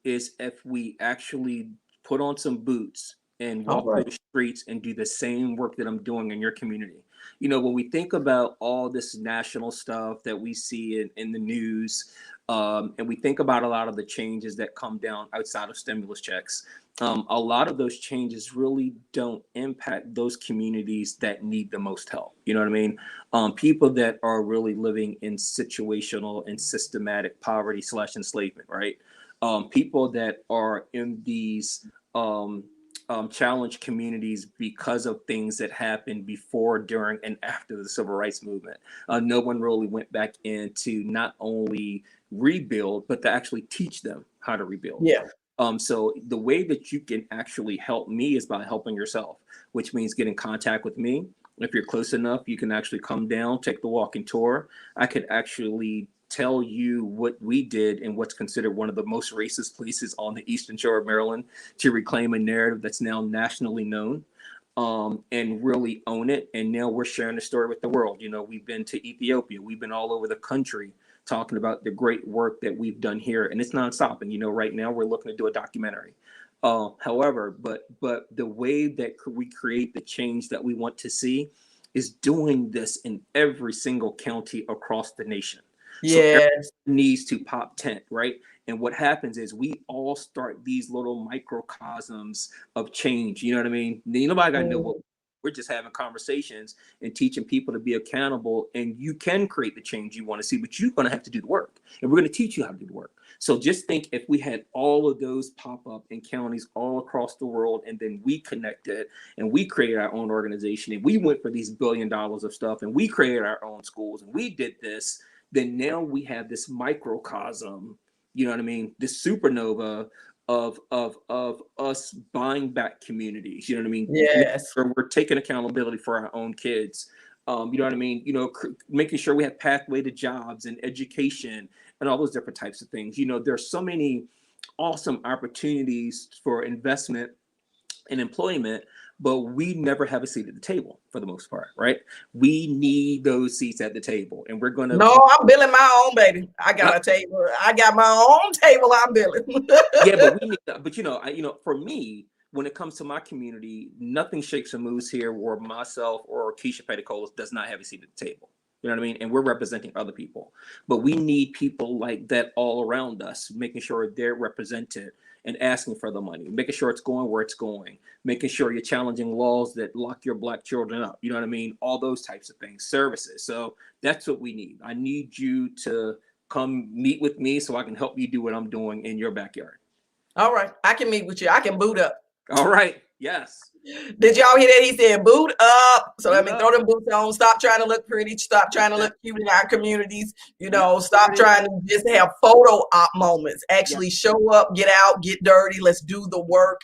is if we actually put on some boots and All walk right. those streets and do the same work that I'm doing in your community. When we think about all this national stuff that we see in the news, and we think about a lot of the changes that come down outside of stimulus checks, a lot of those changes really don't impact those communities that need the most help. You know what I mean? People that are really living in situational and systematic poverty / enslavement, right? People that are in these challenged communities because of things that happened before, during, and after the civil rights movement. No one really went back in to not only rebuild, but to actually teach them how to rebuild. Yeah. So the way that you can actually help me is by helping yourself, which means get in contact with me. If you're close enough, you can actually come down, take the walking tour. I could actually tell you what we did in what's considered one of the most racist places on the Eastern Shore of Maryland to reclaim a narrative that's now nationally known, and really own it. And now we're sharing the story with the world. We've been to Ethiopia. We've been all over the country talking about the great work that we've done here. And it's nonstop. And, right now we're looking to do a documentary. However, but the way that we create the change that we want to see is doing this in every single county across the nation. So everyone Yes. needs to pop tent, right? And what happens is we all start these little microcosms of change. You know what I mean? Nobody got to know what we're just having conversations and teaching people to be accountable. And you can create the change you want to see, but you're going to have to do the work. And we're going to teach you how to do the work. So just think if we had all of those pop up in counties all across the world, and then we connected and we created our own organization and we went for these $1 billion of stuff and we created our own schools and we did this, then now we have this microcosm, you know what I mean? This supernova of us buying back communities, you know what I mean? Yes. We're taking accountability for our own kids. You know what I mean? Making sure we have pathway to jobs and education and all those different types of things. There's so many awesome opportunities for investment and employment, but we never have a seat at the table for the most part, right? We need those seats at the table, and we're gonna. No, I'm billing my own, baby. I got a table. I got my own table. I'm billing. Yeah, but we need. But for me, when it comes to my community, nothing shakes and moves here where myself or Kisha Petticolas does not have a seat at the table. You know what I mean? And we're representing other people, but we need people like that all around us, making sure they're represented and asking for the money, making sure it's going where it's going, making sure you're challenging laws that lock your Black children up. You know what I mean? All those types of things, services. So that's what we need. I need you to come meet with me so I can help you do what I'm doing in your backyard. All right. I can meet with you. I can boot up. All right. Yes. Did y'all hear that? He said, boot up. So let me Boot throw them boots on. Stop trying to look pretty. Stop trying to look cute in our communities. Stop trying to just have photo op moments. Actually show up, get out, get dirty. Let's do the work,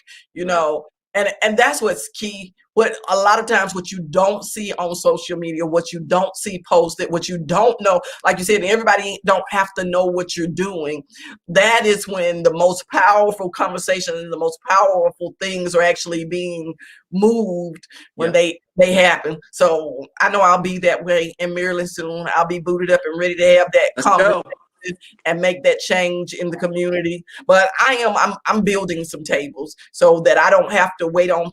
And that's what's key. What a lot of times what you don't see on social media, what you don't see posted, what you don't know, like you said, everybody don't have to know what you're doing. That is when the most powerful conversations and the most powerful things are actually being moved when they happen. So I know I'll be that way in Maryland soon. I'll be booted up and ready to have that conversation and make that change in the community. But I'm building some tables so that I don't have to wait on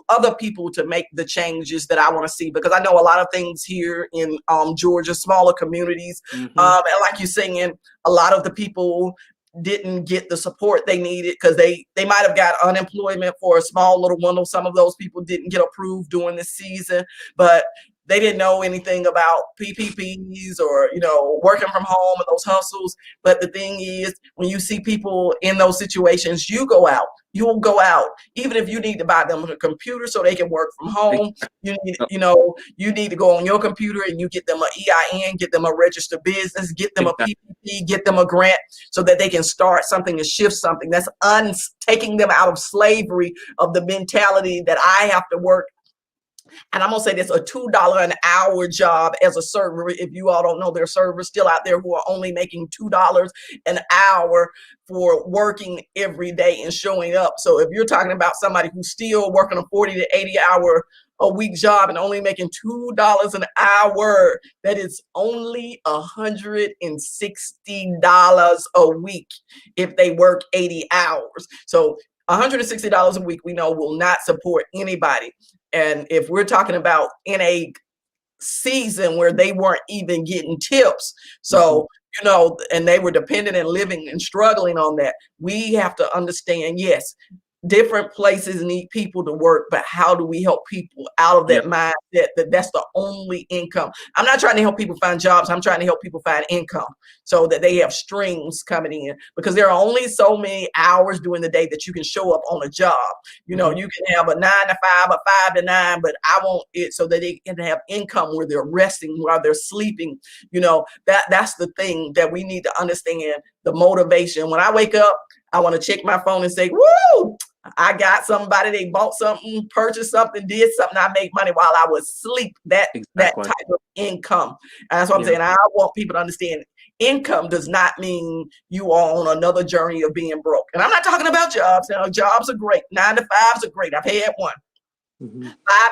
other people to make the changes that I want to see, because I know a lot of things here in Georgia, smaller communities, and like you're saying, a lot of the people didn't get the support they needed because they might have got unemployment for a small little one, or some of those people didn't get approved during this season. But they didn't know anything about PPPs or, working from home and those hustles. But the thing is, when you see people in those situations, you'll go out, even if you need to buy them a computer so they can work from home. You need to go on your computer and you get them an EIN, get them a registered business, get them a PPP, get them a grant so that they can start something and shift something. That's taking them out of slavery of the mentality that I have to work. And I'm going to say this, a $2 an hour job as a server. If you all don't know, there are servers still out there who are only making $2 an hour for working every day and showing up. So if you're talking about somebody who's still working a 40 to 80 hour a week job and only making $2 an hour, that is only $160 a week if they work 80 hours. So $160 a week, we know, will not support anybody. And if we're talking about in a season where they weren't even getting tips, so, and they were dependent and living and struggling on that, we have to understand, yes, different places need people to work, but how do we help people out of that mindset that that's the only income? I'm not trying to help people find jobs. I'm trying to help people find income so that they have streams coming in, because there are only so many hours during the day that you can show up on a job. You can have a 9 to 5, a 5 to 9, but I want it so that they can have income where they're resting, while they're sleeping. That's the thing that we need to understand, the motivation. When I wake up, I want to check my phone and say, woo, I got somebody, they bought something, purchased something, did something, I make money while I was asleep. That type of income. And that's what I'm saying. I want people to understand, income does not mean you are on another journey of being broke. And I'm not talking about jobs. Jobs are great. 9 to 5s are great. I've had one. 5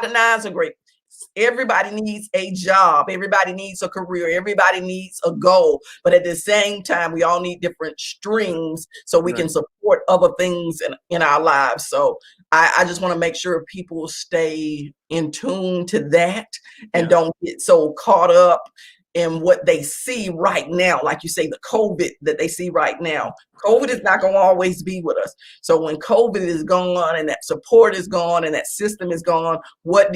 to 9s are great. Everybody needs a job. Everybody needs a career. Everybody needs a goal. But at the same time, we all need different streams so we can support other things in our lives. So I just want to make sure people stay in tune to that and don't get so caught up in what they see right now. Like you say, the COVID that they see right now. COVID is not going to always be with us. So when COVID is gone and that support is gone and that system is gone, what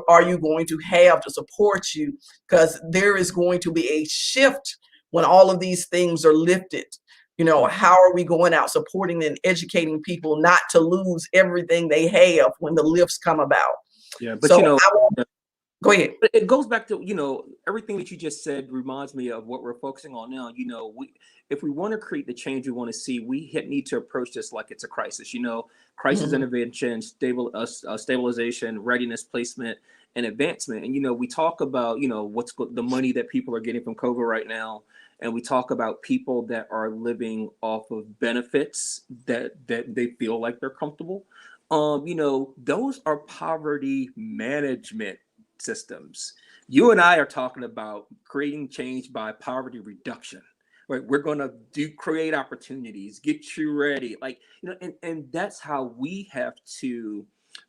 are you going to have to support you? Because there is going to be a shift when all of these things are lifted. How are we going out supporting and educating people not to lose everything they have when the lifts come about? Yeah, but go ahead. But it goes back to, everything that you just said reminds me of what we're focusing on now. If we want to create the change we want to see, we need to approach this like it's a crisis. Crisis intervention, stabilization, readiness, placement, and advancement. And, we talk about, the money that people are getting from COVID right now. And we talk about people that are living off of benefits that they feel like they're comfortable. Those are poverty management systems. You and I are talking about creating change by poverty reduction. Right? We're going to create opportunities, get you ready. And that's how we have to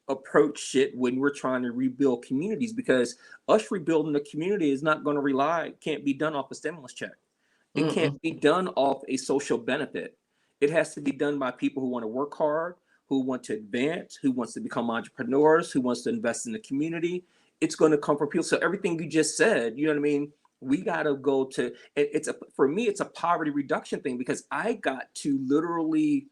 approach it when we're trying to rebuild communities, because us rebuilding the community is not going to can't be done off a stimulus check. It can't be done off a social benefit. It has to be done by people who want to work hard, who want to advance, who wants to become entrepreneurs, who wants to invest in the community. It's going to come from people. So everything you just said, you know what I mean? We got to go to, for me, it's a poverty reduction thing, because I got to literally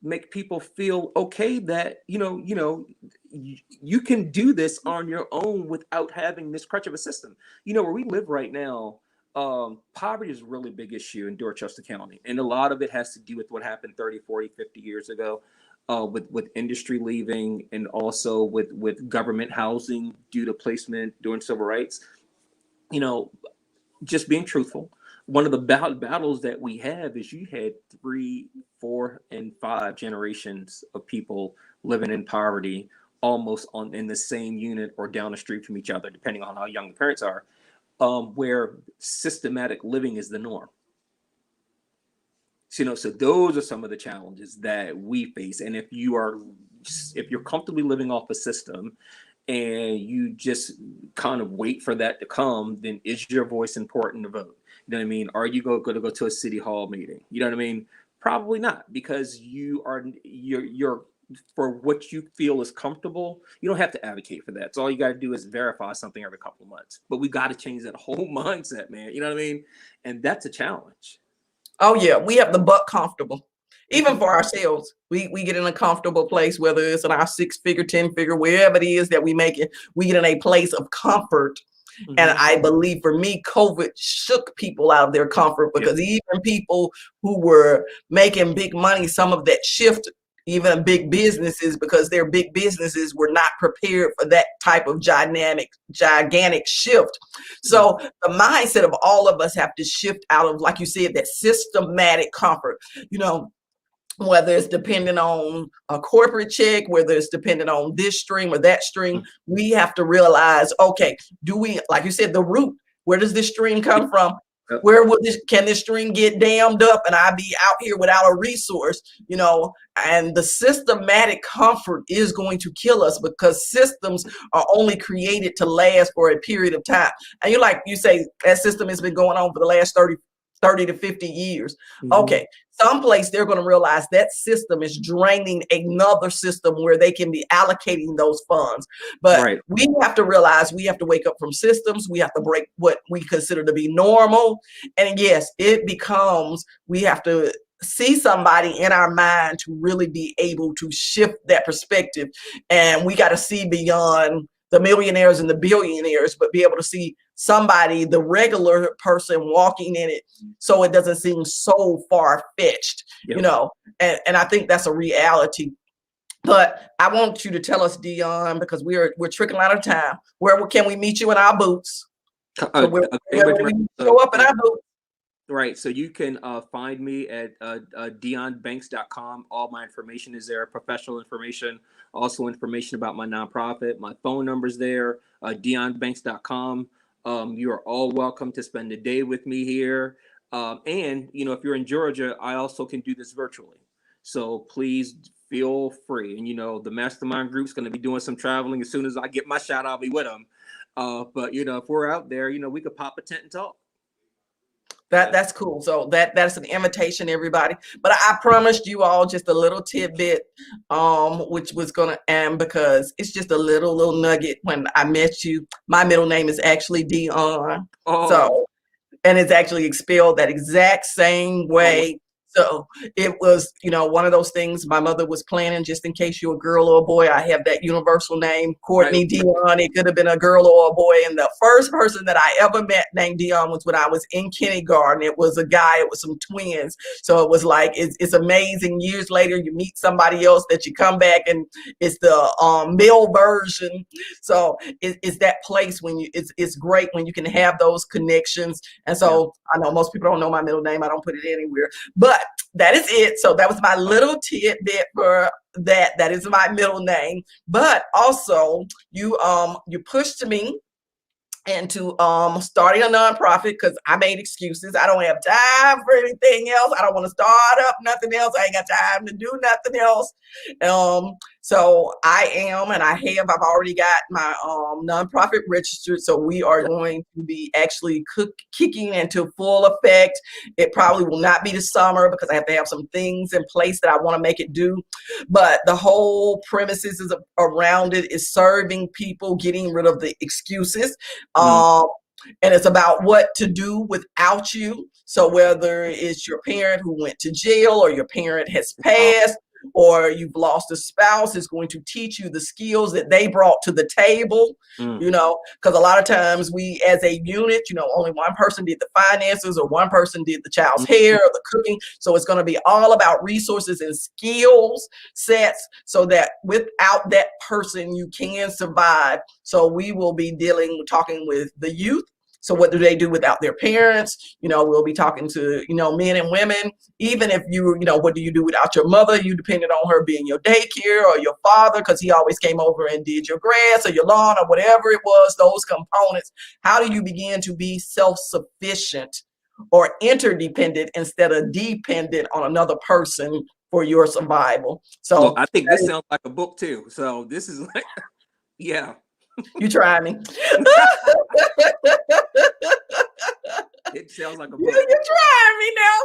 make people feel okay that, you can do this on your own without having this crutch of a system. Where we live right now, poverty is a really big issue in Dorchester County. And a lot of it has to do with what happened 30, 40, 50 years ago. With industry leaving, and also with government housing due to placement during civil rights. Just being truthful, one of the battles that we have is you had 3, 4, and 5 generations of people living in poverty, almost in the same unit or down the street from each other, depending on how young the parents are, where systematic living is the norm. So those are some of the challenges that we face. And if you're comfortably living off a system and you just kind of wait for that to come, then is your voice important to vote? You know what I mean? Are you going to go to a city hall meeting? You know what I mean? Probably not, because you're for what you feel is comfortable, you don't have to advocate for that. So all you got to do is verify something every couple of months. But we got to change that whole mindset, man. You know what I mean? And that's a challenge. Oh yeah, we have the butt comfortable. Even for ourselves, we get in a comfortable place, whether it's in our 6-figure, 10-figure, wherever it is that we make it, we get in a place of comfort. And I believe for me, COVID shook people out of their comfort, because even people who were making big money, some of that shift, even big businesses, because their big businesses were not prepared for that type of gigantic shift. So the mindset of all of us have to shift out of, like you said, that systematic comfort, you know, whether it's dependent on a corporate check, whether it's dependent on this stream or that stream, we have to realize, okay, do we, like you said, the root, where does this stream come from? Where will can this stream get dammed up and I be out here without a resource, you know? And the systematic comfort is going to kill us, because systems are only created to last for a period of time. And you say, that system has been going on for the last 30 to 50 years. Okay, someplace they're going to realize that system is draining another system where they can be allocating those funds. But we have to realize we have to wake up from systems. We have to break what we consider to be normal. And yes, it becomes, we have to see somebody in our mind to really be able to shift that perspective. And we got to see beyond the millionaires and the billionaires, but be able to see somebody, the regular person, walking in it, so it doesn't seem so far-fetched, you know, and I think that's a reality. But I want you to tell us, Dion, because we're trickling out of time, where can we meet you in our booths? So where we show up in our booths? Right. So you can find me at dionbanks.com. All my information is there, professional information, also information about my nonprofit. My phone number's there, dionbanks.com. You are all welcome to spend a day with me here. And, you know, if you're in Georgia, I also can do this virtually. So please feel free. And, you know, the mastermind group's going to be doing some traveling. As soon as I get my shot, I'll be with them. But, you know, if we're out there, you know, we could pop a tent and talk. That's cool. So that's an invitation, everybody. But I promised you all just a little tidbit, which was gonna end, because it's just a little nugget. When I met you, my middle name is actually Dion. So, and it's actually spelled that exact same way. So it was, you know, one of those things my mother was planning, just in case you're a girl or a boy. I have that universal name, Courtney Dion. It could have been a girl or a boy. And the first person that I ever met named Dion was when I was in kindergarten. It was a guy, it was some twins. So it was like, it's amazing. Years later, you meet somebody else that you come back and it's the male version. So it's that place when it's great when you can have those connections. And so I know most people don't know my middle name. I don't put it anywhere, but that is it. So that was my little tidbit for that. That is my middle name. But also you pushed me into starting a nonprofit, because I made excuses. I don't have time for anything else. I don't want to start up nothing else. I ain't got time to do nothing else. So I've already got my nonprofit registered. So we are going to be actually kicking into full effect. It probably will not be the summer, because I have to have some things in place that I want to make it do. But the whole premises is around it is serving people, getting rid of the excuses. And it's about what to do without you. So whether it's your parent who went to jail, or your parent has passed, or you've lost a spouse, is going to teach you the skills that they brought to the table, you know, because a lot of times we, as a unit, you know, only one person did the finances, or one person did the child's hair or the cooking. So it's going to be all about resources and skills sets, so that without that person, you can survive. So we will be talking with the youth. So what do they do without their parents? You know, we'll be talking to, you know, men and women. Even if you know, what do you do without your mother? You depended on her being your daycare, or your father, because he always came over and did your grass or your lawn or whatever it was, those components. How do you begin to be self-sufficient or interdependent instead of dependent on another person for your survival? So well, I think this sounds like a book too. So this is like, yeah. You try me. It sounds like a book. You're trying me now.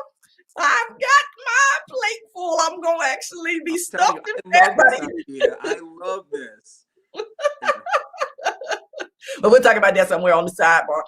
I've got my plate full. I'm going to actually be I'm telling stuffed in you, I love there. this idea. I love this. Yeah. But we'll talk about that somewhere on the sidebar.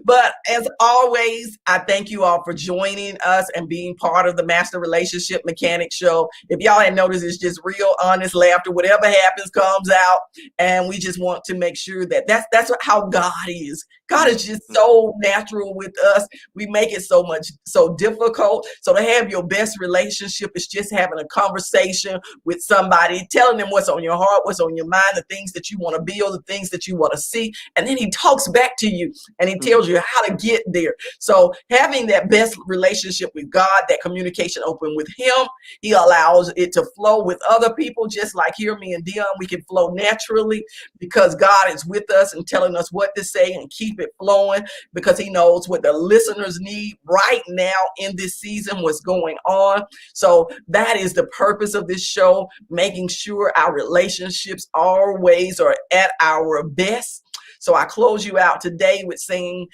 But as always, I thank you all for joining us and being part of the Master Relationship Mechanic Show. If y'all hadn't noticed, it's just real, honest laughter. Whatever happens comes out, and we just want to make sure that that's how God is. God is just so natural with us. We make it so difficult. So to have your best relationship is just having a conversation with somebody, telling them what's on your heart, what's on your mind, the things that you want to build, the things that you want to see. And then he talks back to you and he tells you how to get there. So having that best relationship with God, that communication open with him, he allows it to flow with other people, just like here, me and Dion, we can flow naturally because God is with us and telling us what to say and keep it flowing because he knows what the listeners need right now in this season, what's going on. So that is the purpose of this show, making sure our relationships always are at our best. So I close you out today with saying,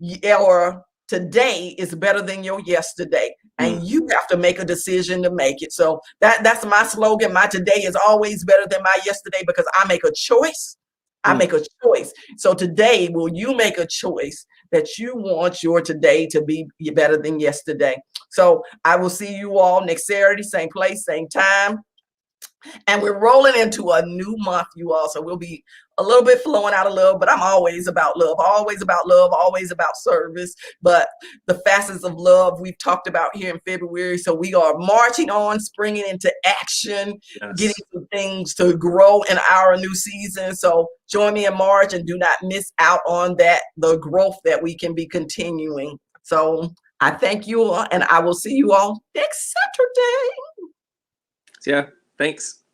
your today is better than your yesterday. And you have to make a decision to make it. So that's my slogan. My today is always better than my yesterday because I make a choice. I make a choice. So today, will you make a choice that you want your today to be better than yesterday? So I will see you all next Saturday, same place, same time. And we're rolling into a new month, you all. So we'll be a little bit flowing out of love, but I'm always about love, always about service. But the facets of love we've talked about here in February. So we are marching on, springing into action, getting some things to grow in our new season. So join me in March and do not miss out on that, the growth that we can be continuing. So I thank you all and I will see you all next Saturday. Yeah, thanks.